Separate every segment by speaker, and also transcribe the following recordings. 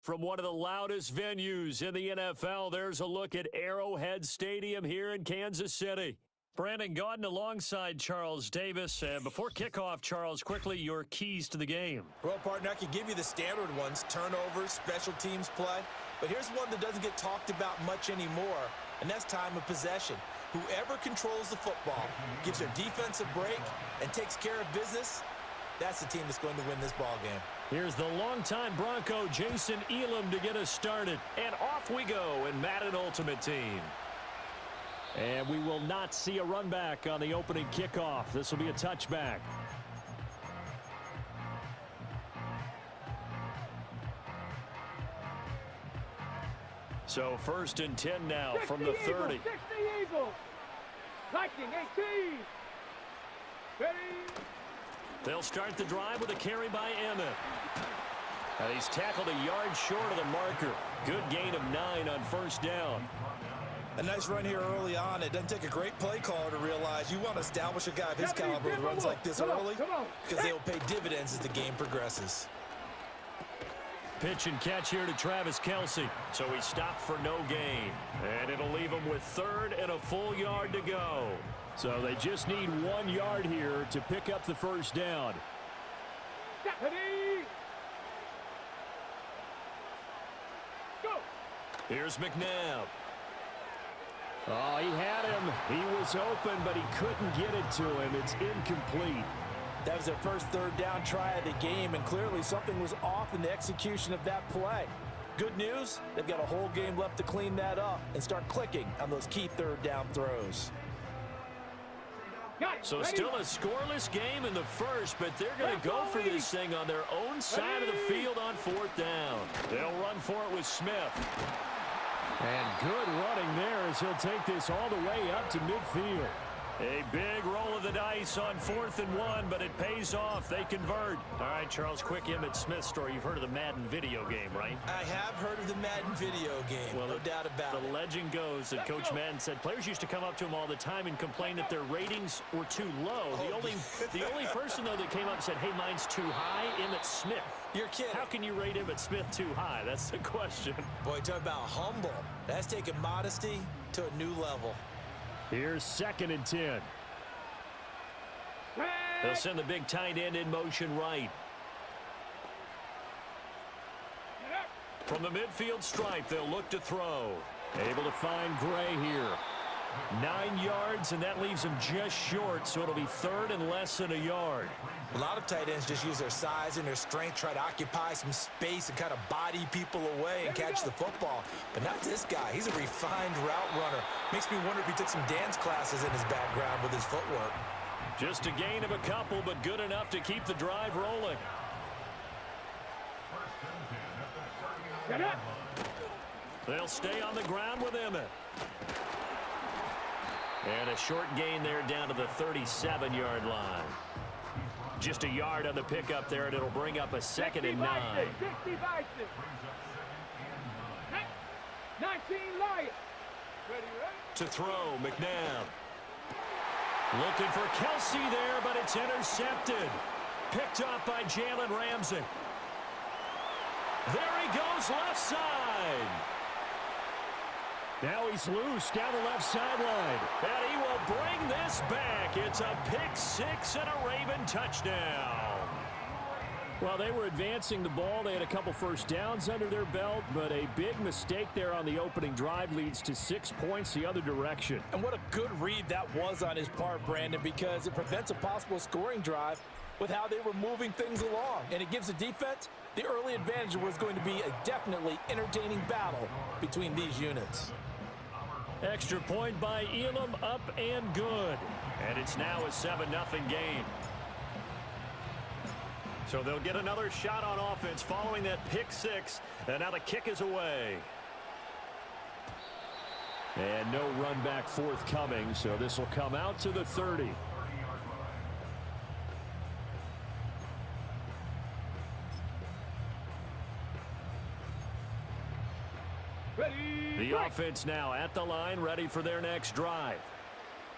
Speaker 1: From one of the loudest venues in the NFL, there's a look at Arrowhead Stadium here in Kansas City. Brandon Gaudin alongside Charles Davis. Before kickoff, Charles, quickly your keys to the game.
Speaker 2: Well, partner, I could give you the standard ones, turnovers, special teams play. But here's one that doesn't get talked about much anymore, and that's time of possession. Whoever controls the football, gives their defense a break, and takes care of business, that's the team that's going to win this ball game.
Speaker 1: Here's the longtime Bronco, Jason Elam, to get us started. And off we go in Madden Ultimate Team. And we will not see a run back on the opening kickoff. This will be a touchback. So 1st and 10 now from the 30.
Speaker 3: 60 Eagles. Viking 18. Ready.
Speaker 1: They'll start the drive with a carry by Emmett. And he's tackled a yard short of the marker. Good gain of 9 on 1st down.
Speaker 2: A nice run here early on. It doesn't take a great play caller to realize you want to establish a guy of his caliber with runs like this early, because they will pay dividends as the game progresses.
Speaker 1: Pitch and catch here to Travis Kelce. So he stopped for no gain. And it'll leave him with 3rd and a full yard to go. So they just need 1 yard here to pick up the 1st down.
Speaker 3: Go.
Speaker 1: Here's McNabb. Oh, he had him. He was open, but he couldn't get it to him. It's incomplete.
Speaker 2: That was their first 3rd down try of the game, and clearly something was off in the execution of that play. Good news, they've got a whole game left to clean that up and start clicking on those key 3rd down throws.
Speaker 1: So still a scoreless game in the 1st, but they're going to go for this thing on their own side of the field on 4th down. They'll run for it with Smith. And good running there as he'll take this all the way up to midfield. A big roll of the dice on 4th and 1, but it pays off. They convert. All right, Charles, quick Emmitt Smith story. You've heard of the Madden video game, right?
Speaker 2: I have heard of the Madden video game, well, no doubt about it.
Speaker 1: The legend goes that Coach Madden said players used to come up to him all the time and complain that their ratings were too low. The only person, though, that came up and said, hey, mine's too high, Emmitt Smith.
Speaker 2: You're kidding.
Speaker 1: How can you rate Emmitt Smith too high? That's the question.
Speaker 2: Boy, talk about humble. That's taking modesty to a new level.
Speaker 1: Here's 2nd and 10. They'll send the big tight end in motion right. From the midfield stripe, they'll look to throw. Able to find Gray here. 9 yards, and that leaves him just short, so it'll be 3rd and less than a yard.
Speaker 2: A lot of tight ends just use their size and their strength, try to occupy some space and kind of body people away and catch the football. But not this guy. He's a refined route runner. Makes me wonder if he took some dance classes in his background with his footwork.
Speaker 1: Just a gain of a couple, but good enough to keep the drive rolling. They'll stay on the ground with Emmett. And a short gain there down to the 37-yard line. Just a yard on the pickup there, and it'll bring up a 2nd and 9.
Speaker 3: 60 Bison. 19 Lions. Ready.
Speaker 1: To throw, McNabb. Looking for Kelce there, but it's intercepted. Picked up by Jalen Ramsey. There he goes, left side. Now he's loose down the left sideline. And he will bring this back. It's a pick 6 and a Raven touchdown. Well, they were advancing the ball. They had a couple 1st downs under their belt, but a big mistake there on the opening drive leads to 6 points the other direction.
Speaker 2: And what a good read that was on his part, Brandon, because it prevents a possible scoring drive with how they were moving things along. And it gives the defense the early advantage. Was going to be a definitely entertaining battle between these units.
Speaker 1: Extra point by Elam, up and good. And it's now a 7-0 game. So they'll get another shot on offense following that pick 6. And now the kick is away. And no run back forthcoming, so this will come out to the 30.
Speaker 3: Ready.
Speaker 1: The offense now at the line, ready for their next drive.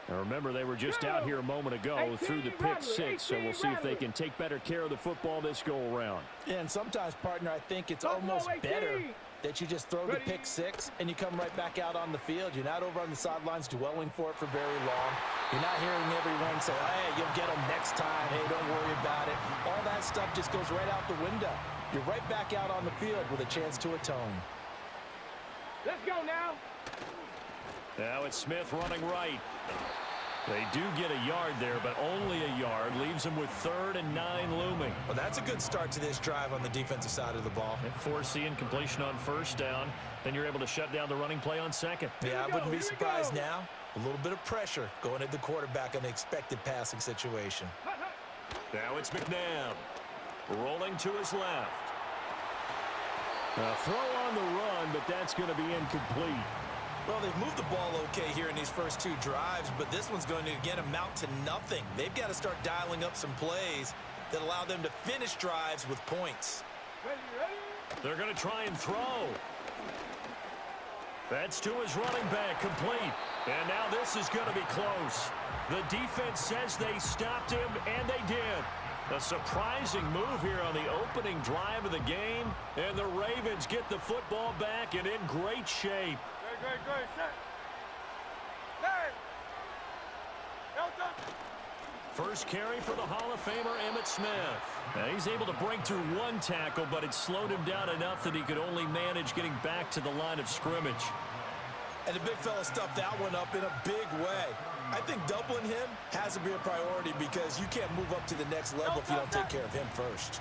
Speaker 1: Now remember, they were just out here a moment ago through the pick six, so we'll see if they can take better care of the football this go-around.
Speaker 2: Yeah, and sometimes, partner, I think it's almost better that you just throw the pick six and you come right back out on the field. You're not over on the sidelines dwelling for it for very long. You're not hearing everyone say, hey, you'll get them next time. Hey, don't worry about it. All that stuff just goes right out the window. You're right back out on the field with a chance to atone.
Speaker 3: Let's go now.
Speaker 1: Now it's Smith running right. They do get a yard there, but only a yard. Leaves them with 3rd and 9 looming.
Speaker 2: Well, that's a good start to this drive on the defensive side of the ball.
Speaker 1: Forcing completion on 1st down. Then you're able to shut down the running play on 2nd.
Speaker 2: Yeah, I wouldn't be surprised now. A little bit of pressure going at the quarterback on the expected passing situation.
Speaker 1: Now it's McNabb. Rolling to his left. A throw on the run, but that's going to be incomplete.
Speaker 2: Well, they've moved the ball okay here in these first 2 drives, but this one's going to, again, amount to nothing. They've got to start dialing up some plays that allow them to finish drives with points.
Speaker 1: They're going to try and throw. That's to his running back, complete. And now this is going to be close. The defense says they stopped him, and they did. A surprising move here on the opening drive of the game, and the Ravens get the football back and in great shape.
Speaker 3: Good. Set.
Speaker 1: First carry for the Hall of Famer Emmitt Smith. Now he's able to break through 1 tackle, but it slowed him down enough that he could only manage getting back to the line of scrimmage.
Speaker 2: And the big fella stuffed that one up in a big way. I think doubling him has to be a priority because you can't move up to the next level if you don't take care of him first.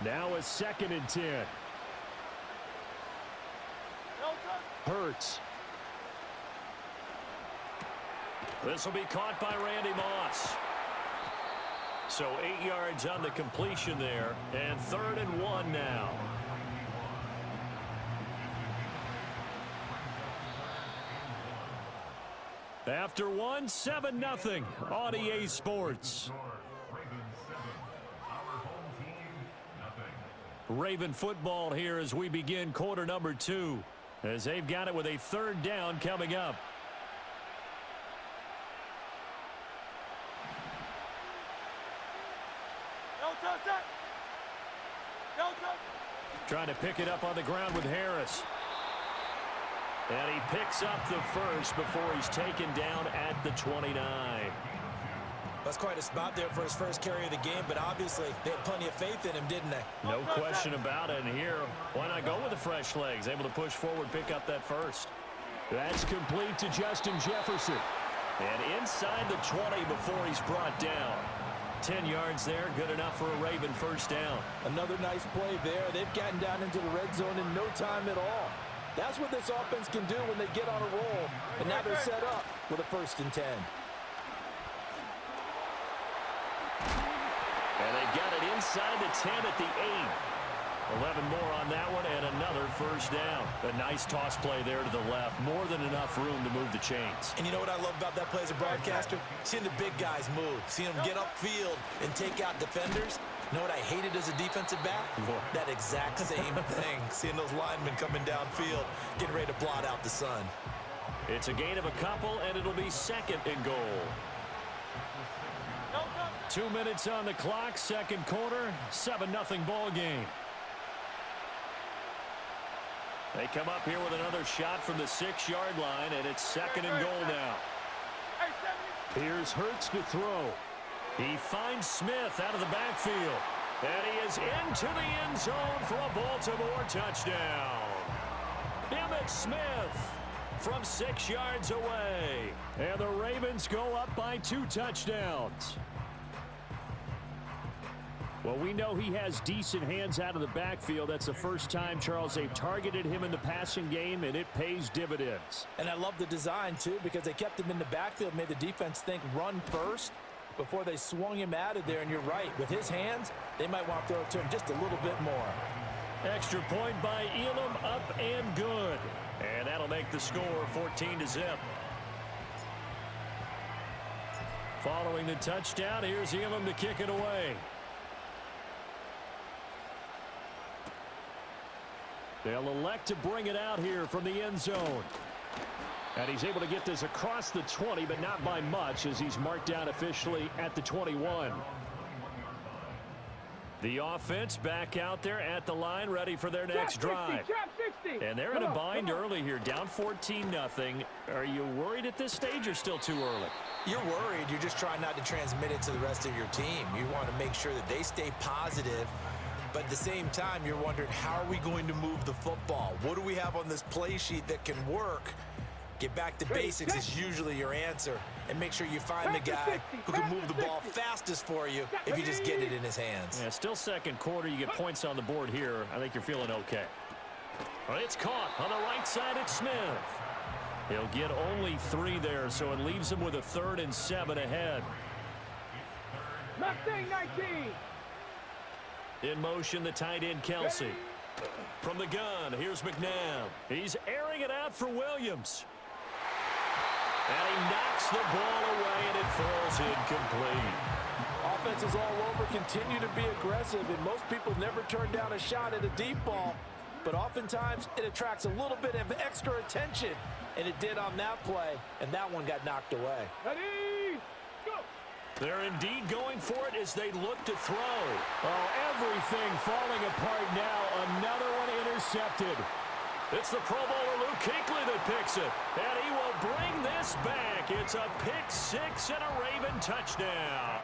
Speaker 1: Now a 2nd and 10. Hurts. This will be caught by Randy Moss. So 8 yards on the completion there, and 3rd and 1 now. After 1, 7-0 on EA Sports. Raven football here as we begin quarter number 2. As they've got it with a 3rd down coming up. Trying to pick it up on the ground with Harris. And he picks up the first before he's taken down at the 29.
Speaker 2: That's quite a spot there for his first carry of the game, but obviously they had plenty of faith in him, didn't they?
Speaker 1: No question about it. And here, why not go with the fresh legs? Able to push forward, pick up that first. That's complete to Justin Jefferson. And inside the 20 before he's brought down. 10 yards there, good enough for a Raven first down.
Speaker 2: Another nice play there. They've gotten down into the red zone in no time at all. That's what this offense can do when they get on a roll. And now they're set up with a 1st and 10.
Speaker 1: And they've got it inside the 10 at the 8. 11 more on that one and another first down. A nice toss play there to the left. More than enough room to move the chains.
Speaker 2: And you know what I love about that play as a broadcaster? Seeing the big guys move. Seeing them get upfield and take out defenders. You know what I hated as a defensive back? That exact same thing. Seeing those linemen coming downfield, getting ready to blot out the sun.
Speaker 1: It's a gain of a couple, and it'll be 2nd and goal. 2 minutes on the clock, 2nd quarter, 7-0 ball game. They come up here with another shot from the 6-yard line, and it's 2nd and goal now. Here's Hurts to throw. He finds Smith out of the backfield. And he is into the end zone for a Baltimore touchdown. Emmitt Smith from 6 yards away. And the Ravens go up by 2 touchdowns. Well, we know he has decent hands out of the backfield. That's the first time, Charles, they've targeted him in the passing game, and it pays dividends.
Speaker 2: And I love the design, too, because they kept him in the backfield, made the defense think run first before they swung him out of there. And you're right, with his hands, they might want to throw it to him just a little bit more.
Speaker 1: Extra point by Elam, up and good. And that'll make the score 14-0. Following the touchdown, here's Elam to kick it away. They'll elect to bring it out here from the end zone. And he's able to get this across the 20, but not by much, as he's marked down officially at the 21. The offense back out there at the line, ready for their next drive. And they're in a bind early here, down 14-0. Are you worried at this stage or still too early?
Speaker 2: You're worried. You're just trying not to transmit it to the rest of your team. You want to make sure that they stay positive. But at the same time, you're wondering, how are we going to move the football? What do we have on this play sheet that can work? Get back to basics is usually your answer. And make sure you find the guy who can move the ball fastest for you if you just get it in his hands.
Speaker 1: Yeah, still second quarter. You get points on the board here. I think you're feeling okay. Well, it's caught on the right side. It's Smith. He'll get only 3 there, so it leaves him with a 3rd and 7 ahead.
Speaker 3: Mustang 19.
Speaker 1: In motion, the tight end, Kelsey. From the gun, here's McNabb. He's airing it out for Williams. And he knocks the ball away, and it falls incomplete.
Speaker 4: Offenses all over continue to be aggressive, and most people never turn down a shot at a deep ball. But oftentimes, it attracts a little bit of extra attention, and it did on that play, and that one got knocked away.
Speaker 3: Ready, go.
Speaker 1: They're indeed going for it as they look to throw. Oh, everything falling apart now. Another one intercepted. It's the Pro Bowler Luke Kuechly that picks it, and he will bring this back. It's a pick 6 and a Raven touchdown.